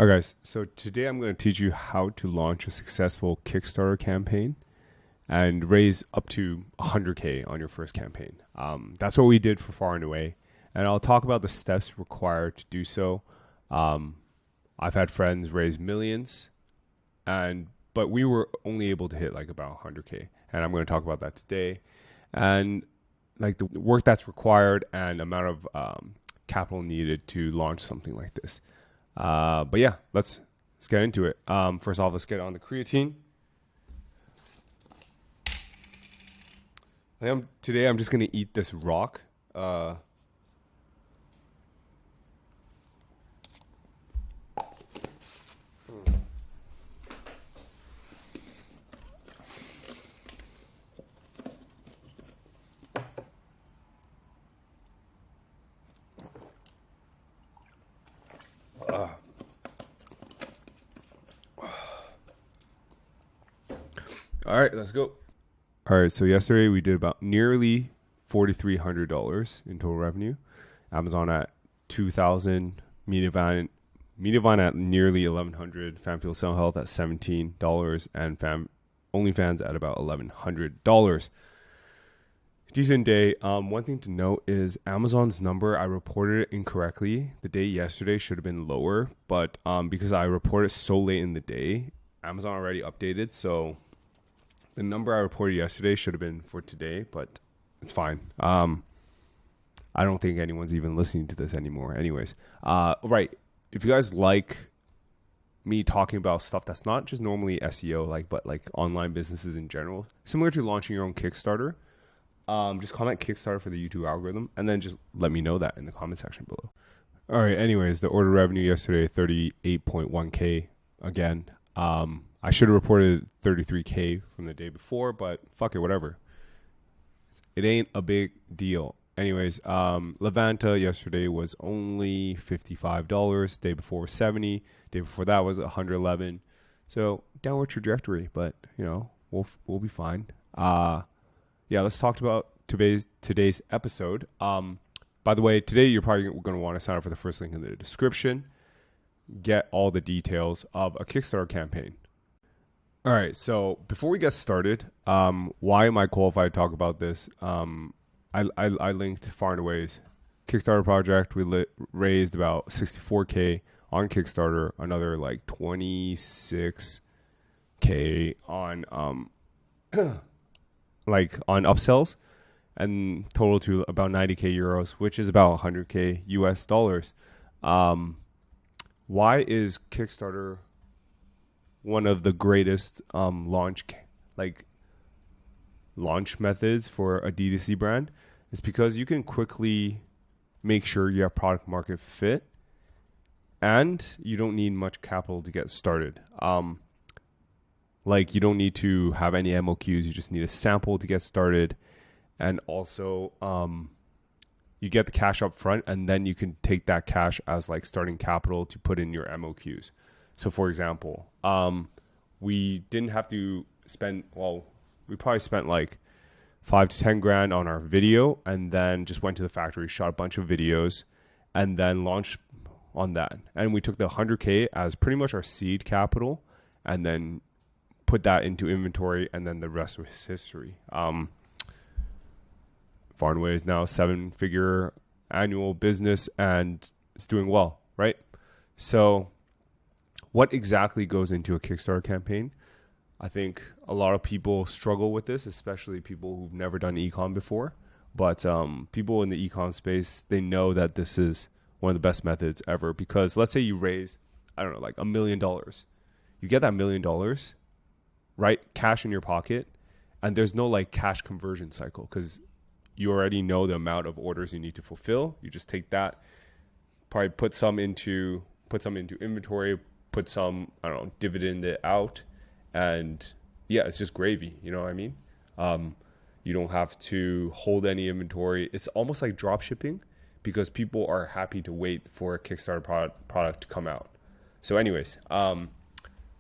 All right, guys. So today I'm going to teach you how to launch a successful Kickstarter campaign and raise up to 100K on your first campaign. That's what we did for Far and Away, and I'll talk about the steps required to do so. I've had friends raise millions, but we were only able to hit like about 100K, and I'm going to talk about that today, and like the work that's required and amount of capital needed to launch something like this. But yeah, let's get into it. First off, let's get on the creatine. Today I'm just gonna eat this rock. All right, let's go. All right, so yesterday we did about nearly $4,300 in total revenue. Amazon at 2,000, Mediavine at nearly 1,100, Fanfuel Sound Health at $17, and OnlyFans at about $1,100. Decent day. One thing to note is Amazon's number, I reported it incorrectly. The day yesterday should have been lower, but because I reported so late in the day, Amazon already updated, so the number I reported yesterday should have been for today, but it's fine. I don't think anyone's even listening to this anymore. Anyways, right. If you guys like me talking about stuff that's not just normally SEO, but online businesses in general, similar to launching your own Kickstarter, just comment Kickstarter for the YouTube algorithm, and then just let me know that in the comment section below. All right. Anyways, the order revenue yesterday, 38.1K again. I should have reported 33K from the day before, but fuck it, whatever. It ain't a big deal. Anyways, Levanta yesterday was only $55. Day before was $70. Day before that was $111. So downward trajectory, but we'll be fine. Yeah, let's talk about today's episode. By the way, today you're probably going to want to sign up for the first link in the description. Get all the details of a Kickstarter campaign. All right, so before we get started, why am I qualified to talk about this? I linked Far and Away's Kickstarter project. We raised about 64K on Kickstarter, another like 26K on on upsells, and total to about 90K euros, which is about 100K US dollars. Why is Kickstarter one of the greatest launch methods for a D2C brand? Is because you can quickly make sure you have product market fit, and you don't need much capital to get started. You don't need to have any MOQs. You just need a sample to get started, and also you get the cash up front, and then you can take that cash as starting capital to put in your MOQs. So for example, we didn't have to spend, we probably spent like 5 to 10 grand on our video, and then just went to the factory, shot a bunch of videos, and then launched on that. And we took the 100K as pretty much our seed capital, and then put that into inventory, and then the rest was history. Far and Away is now a 7-figure annual business, and it's doing well, right? So what exactly goes into a Kickstarter campaign? I think a lot of people struggle with this, especially people who've never done e-com before. But people in the e-com space, they know that this is one of the best methods ever, because let's say you raise, like $1 million. You get that $1 million, right? Cash in your pocket, and there's no cash conversion cycle, because you already know the amount of orders you need to fulfill. You just take that, probably put some into inventory, put some, dividend it out, and yeah, it's just gravy. You know what I mean? You don't have to hold any inventory. It's almost like drop shipping, because people are happy to wait for a Kickstarter product to come out. So anyways, how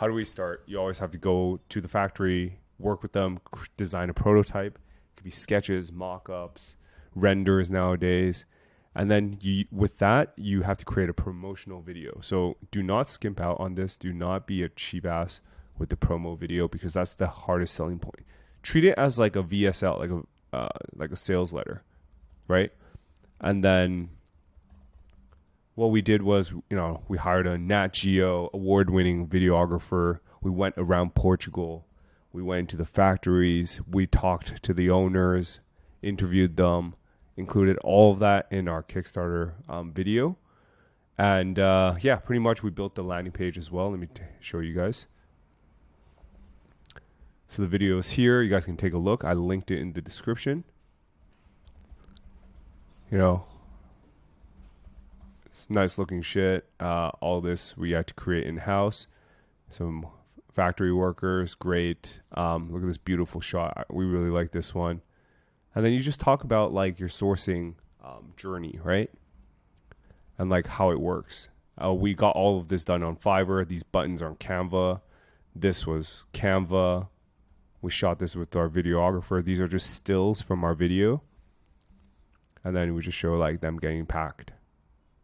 do we start? You always have to go to the factory, work with them, design a prototype. It could be sketches, mock-ups, renders nowadays. And then with that, you have to create a promotional video. So do not skimp out on this. Do not be a cheap ass with the promo video, because that's the hardest selling point. Treat it as like a VSL, like a sales letter, right? And then what we did was, we hired a Nat Geo award-winning videographer. We went around Portugal. We went into the factories. We talked to the owners, interviewed them, included all of that in our Kickstarter video. And pretty much we built the landing page as well. Let me show you guys. So the video is here. You guys can take a look. I linked it in the description. It's nice looking shit. All this we had to create in-house. Some factory workers, great. Look at this beautiful shot. We really like this one. And then you just talk about like your sourcing journey, right? And like how it works. We got all of this done on Fiverr. These buttons are on Canva. This was Canva. We shot this with our videographer. These are just stills from our video. And then we just show like them getting packed.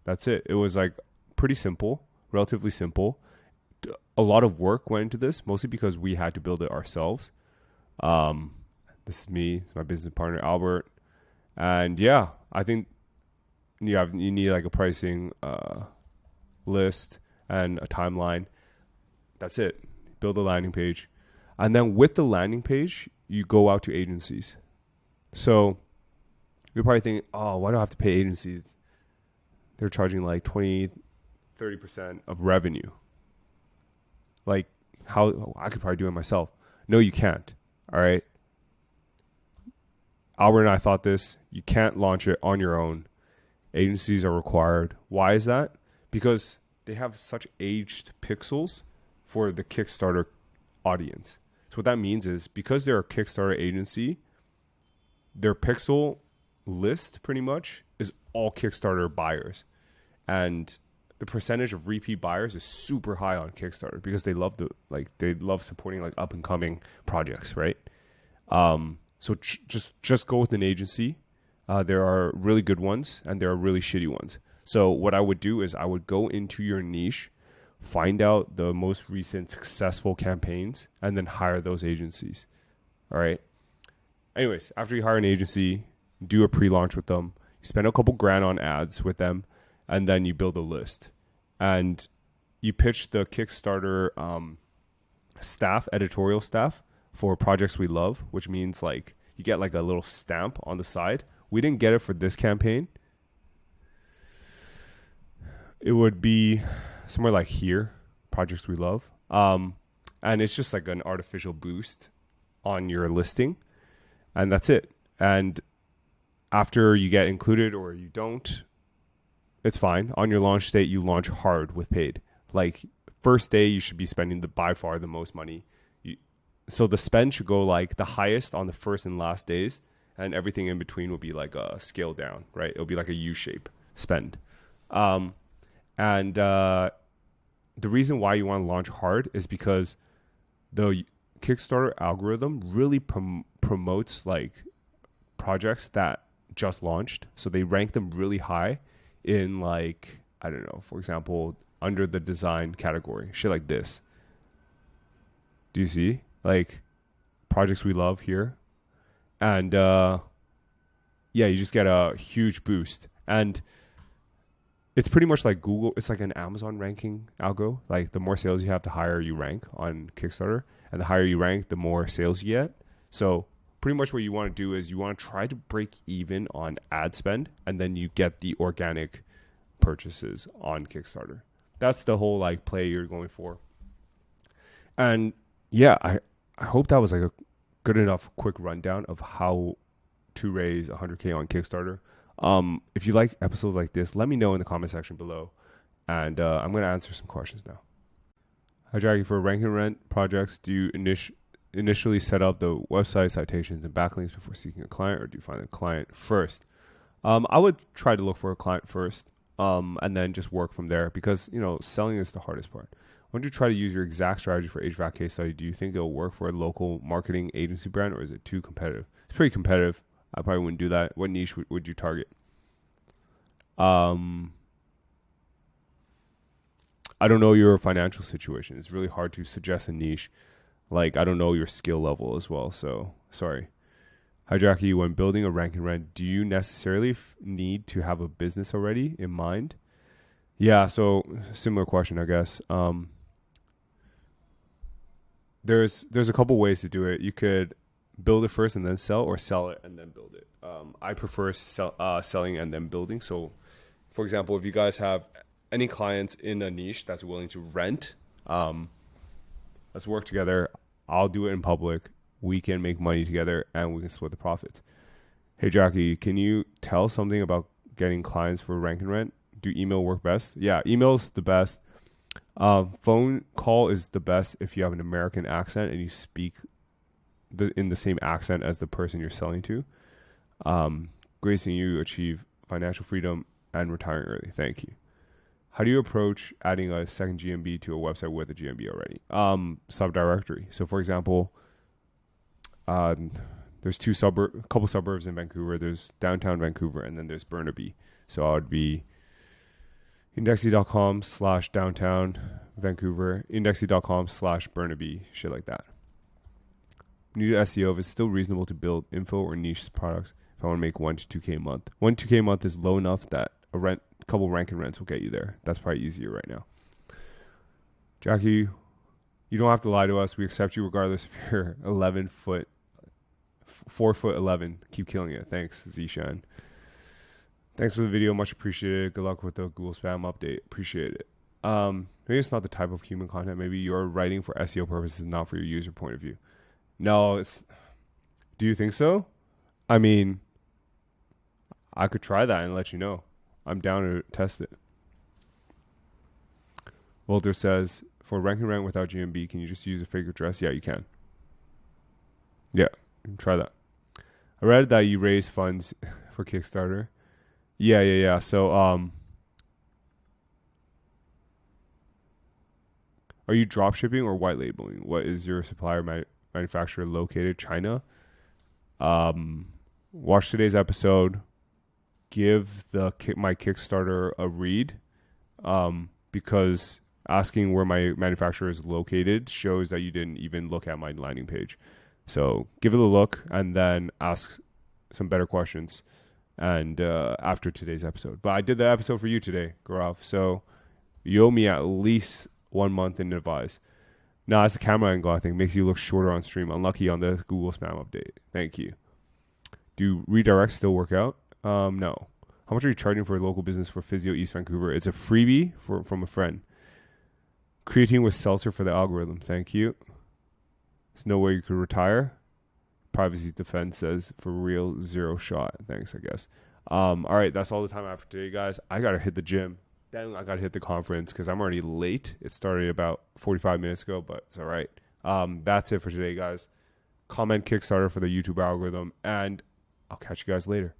That's it. It was like pretty simple, relatively simple. A lot of work went into this, mostly because we had to build it ourselves. This is me, it's my business partner, Albert. And yeah, I think you need like a pricing list and a timeline. That's it. Build a landing page. And then with the landing page, you go out to agencies. So you're probably thinking, oh, why do I have to pay agencies? They're charging like 20, 30% of revenue. Like, how I could probably do it myself. No, you can't. All right. Albert and I thought this. You can't launch it on your own. Agencies are required. Why is that? Because they have such aged pixels for the Kickstarter audience. So what that means is, because they're a Kickstarter agency, their pixel list pretty much is all Kickstarter buyers. And the percentage of repeat buyers is super high on Kickstarter, because they love supporting like up and coming projects, right? So just go with an agency. There are really good ones and there are really shitty ones. So what I would do is I would go into your niche, find out the most recent successful campaigns, and then hire those agencies. All right. Anyways, after you hire an agency, do a pre-launch with them, you spend a couple grand on ads with them, and then you build a list. And you pitch the Kickstarter editorial staff for projects we love, which means like you get like a little stamp on the side. We didn't get it for this campaign. It would be somewhere like here, projects we love. And it's just like an artificial boost on your listing. And that's it. And after you get included or you don't, it's fine. On your launch date, you launch hard with paid. Like first day, you should be spending by far the most money. So the spend should go like the highest on the first and last days, and everything in between will be like a scale down, right? It'll be like a U-shape spend. The reason why you want to launch hard is because the Kickstarter algorithm really promotes like projects that just launched. So they rank them really high in like, I don't know, for example, under the design category, shit like this. Do you see? Like projects we love here. And you just get a huge boost. And it's pretty much like Google. It's like an Amazon ranking algo. Like the more sales you have, the higher you rank on Kickstarter. And the higher you rank, the more sales you get. So pretty much what you want to do is you want to try to break even on ad spend, and then you get the organic purchases on Kickstarter. That's the whole like play you're going for. And yeah, I hope that was like a good enough quick rundown of how to raise 100K on Kickstarter. If you like episodes like this, let me know in the comment section below, and I'm going to answer some questions now. Hi Jackie, for rank and rent projects, do you initially set up the website citations and backlinks before seeking a client, or do you find a client first? I would try to look for a client first, and then just work from there, because selling is the hardest part. When you try to use your exact strategy for HVAC case study, do you think it'll work for a local marketing agency brand, or is it too competitive? It's pretty competitive. I probably wouldn't do that. What niche would you target? I don't know your financial situation. It's really hard to suggest a niche. Like, I don't know your skill level as well. So, sorry. Hi, Jackie. When building a rank and rent, do you necessarily need to have a business already in mind? Yeah, so similar question, I guess. There's a couple ways to do it. You could build it first and then sell, or sell it and then build it. I prefer selling and then building. So, for example, if you guys have any clients in a niche that's willing to rent, let's work together. I'll do it in public. We can make money together and we can split the profits. Hey, Jackie, can you tell something about getting clients for rank and rent? Do email work best? Yeah, email's the best. Phone call is the best if you have an American accent and you speak in the same accent as the person you're selling to. Great seeing you achieve financial freedom and retiring early. Thank you. How do you approach adding a second GMB to a website with a GMB already? Subdirectory. So, for example, there's a couple suburbs in Vancouver. There's downtown Vancouver, and then there's Burnaby. So I would be indexy.com/downtown Vancouver, indexy.com/Burnaby, shit like that. New to SEO, if it's still reasonable to build info or niche products, if I want to make 1 to 2K a month. 1 to 2K a month is low enough that a couple rank and rents will get you there. That's probably easier right now. Jackie, you don't have to lie to us. We accept you regardless if you're 4'11". Keep killing it. Thanks, Zishan. Thanks for the video. Much appreciated. Good luck with the Google spam update. Appreciate it. Maybe it's not the type of human content. Maybe you're writing for SEO purposes, not for your user point of view. No, do you think so? I mean, I could try that and let you know. I'm down to test it. Walter says, for rank and rent without GMB, can you just use a fake address? Yeah, you can. Yeah, try that. I read that you raise funds for Kickstarter. Yeah. So, are you drop shipping or white labeling? What is your supplier manufacturer located? China? Watch today's episode. Give my Kickstarter a read, because asking where my manufacturer is located shows that you didn't even look at my landing page. So give it a look and then ask some better questions. And after today's episode, but I did the episode for you today, Gaurav. So you owe me at least 1 month in advice. No, it's the camera angle, I think, makes you look shorter on stream. Unlucky on the Google spam update. Thank you. Do redirects still work out? No. How much are you charging for a local business for Physio East Vancouver? It's a freebie from a friend. Creatine with seltzer for the algorithm. Thank you. There's no way you could retire. Privacy Defense says, for real, 0 shot. Thanks, I guess. All right, that's all the time I have for today, guys. I got to hit the gym. Then I got to hit the conference because I'm already late. It started about 45 minutes ago, but it's all right. That's it for today, guys. Comment Kickstarter for the YouTube algorithm, and I'll catch you guys later.